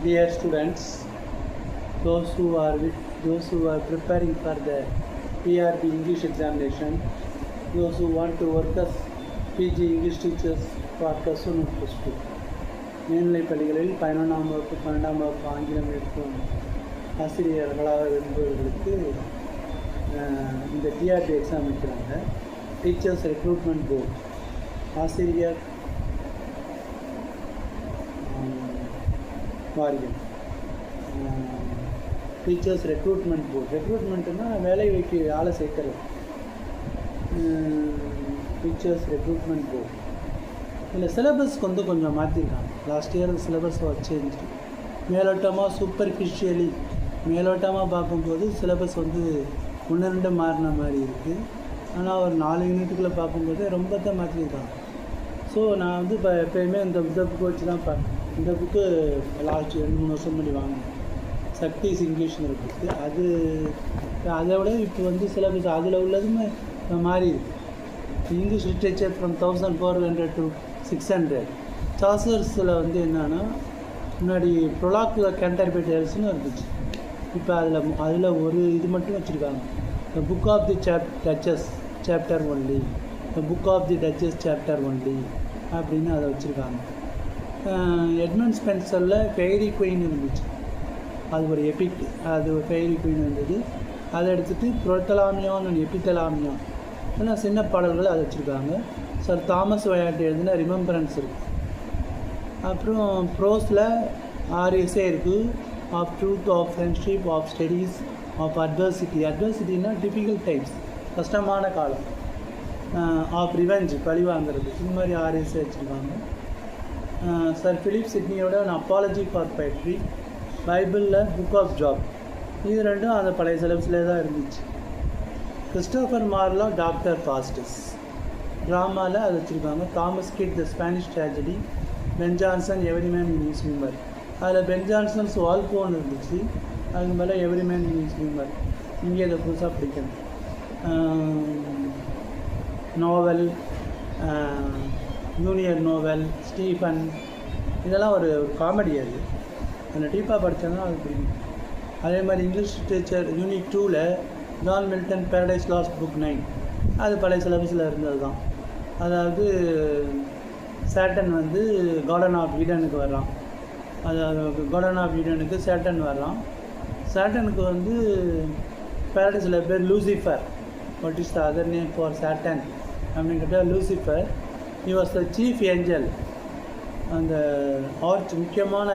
Dear students, those who are preparing for the PRB English examination, those who want to work as PG English teachers for plus 1 and plus 2, மேல்நிலைப் பள்ளிகளில் 11ஆம் வகுப்பு 12ஆம் வகுப்பு ஆங்கிலம் எடுக்கும் ஆசிரியர்களாக விரும்புவர்களுக்கு இந்த டிஆர்பி எக்ஸாம் வைக்கிறாங்க. டீச்சர்ஸ் ரெக்ரூட்மெண்ட் போர்டு, ஆசிரியர் வாரியம், டீச்சர்ஸ் ரெக்ரூட்மெண்ட் போர்டு. ரெக்ரூட்மெண்ட்டுன்னா வேலை வைக்க ஆளை சேர்க்கறது. Teachers recruitment board. இதில் சிலபஸ்க்கு வந்து கொஞ்சம் மாற்றிருக்காங்க. Last year syllabus change. மேலோட்டமாக சூப்பர்ஃபிஷியலி மேலோட்டமாக பார்க்கும்போது சிலபஸ் வந்து 1-2 மாறின மாதிரி இருக்குது. ஆனால் ஒரு 4 யூனிட்டுக்குள்ளே பார்க்கும்போது ரொம்ப தான் மாற்றிருக்காங்க. ஸோ நான் வந்து இப்போ எப்போயுமே இந்த புக்கு வச்சு தான் இந்த புக்கு லாஸ்ட் 2-3 வருஷம் பண்ணி வாங்கினேன். சக்திஸ் இங்கிலீஷ்ங்கிற புக்கு. அதை விட இப்போ வந்து சிலபஸ் அதில் உள்ளதுமே மாறி இருக்குது. English literature from 1400 to 600. சாசர்ஸில் வந்து என்னென்னா முன்னாடி ப்ரொலாக் கேண்டர்பரி டேல்ஸ்னு இருந்துச்சு. இப்போ அதில் ஒரு இது மட்டும் வச்சுருக்காங்க. The book of the Duchess chapter only, the book of the Duchess chapter only அப்படின்னு அதை வச்சுருக்காங்க. எட்மண்ட் ஸ்பென்சரில் ஃபெய்ரி குயின் இருந்துச்சு. அது ஒரு எபிக், அது ஒரு ஃபெய்ரி குயின் இருந்தது. அதை எடுத்துகிட்டு புரோத்தலாமியான் அண்ட் எபித்தலாமியான் ஆனால் சின்ன பாடல்கள் அதை வச்சுருக்காங்க. சார் தாமஸ் வயாட் எழுதின ரிமெம்பரன்ஸ் இருக்குது. அப்புறம் ப்ரோஸில் 6 எஸ்ஸே இருக்குது. Of truth, of friendship, of studies, of adversity. அட்வர்சிட்டின்னா டிஃபிகல்ட் டைம்ஸ், கஷ்டமான காலம். ஆஃப் ரிவெஞ்ச், பழி வாங்கிறது. இது மாதிரி 6 எஸ்ஸே வச்சுருக்காங்க. சார் ஃபிலிப் சிட்னியோட அப்பாலஜி ஃபார் போயட்ரி. பைபிளில் புக் ஆஃப் ஜாப். இது ரெண்டும் அந்த பழைய சிலபஸ்லேயே தான் இருந்துச்சு. Christopher Marlowe doctor Faustus. ட்ராமாவில் அதை வச்சுருக்காங்க. Thomas Kyd the Spanish tragedy. Ben Jonson every man in his humour. அதில் பென் ஜான்சன்ஸ் வால்போன் இருந்துச்சு. அதுக்கு மேலே every man in his humour. இங்கே இதை புதுசாக பிடிக்கணும். நோவல், ஜூனியர் நோவல், ஸ்டீஃபன், இதெல்லாம் ஒரு காமெடி. அது அதில் டீப்பாக படித்தோன்னா அது பிடிக்கும். அதே மாதிரி இங்கிலீஷ் லிட்ரேச்சர் யூனிட் 2ல் John Milton paradise last book 9. அது பழைய சிலபஸில் இருந்தது தான். அதாவது சேட்டன் வந்து கார்டன் ஆஃப் ஈடனுக்கு வர்றான். அதாவது கார்டன் ஆஃப் ஈடனுக்கு சேட்டன் வர்றான். சேட்டனுக்கு வந்து பேரடைஸில் பேர் Lucifer. What is the other name for சேட்டன் அப்படின்னு கேட்டால் Lucifer. He was the chief angel. அந்த ஆர்ச் முக்கியமான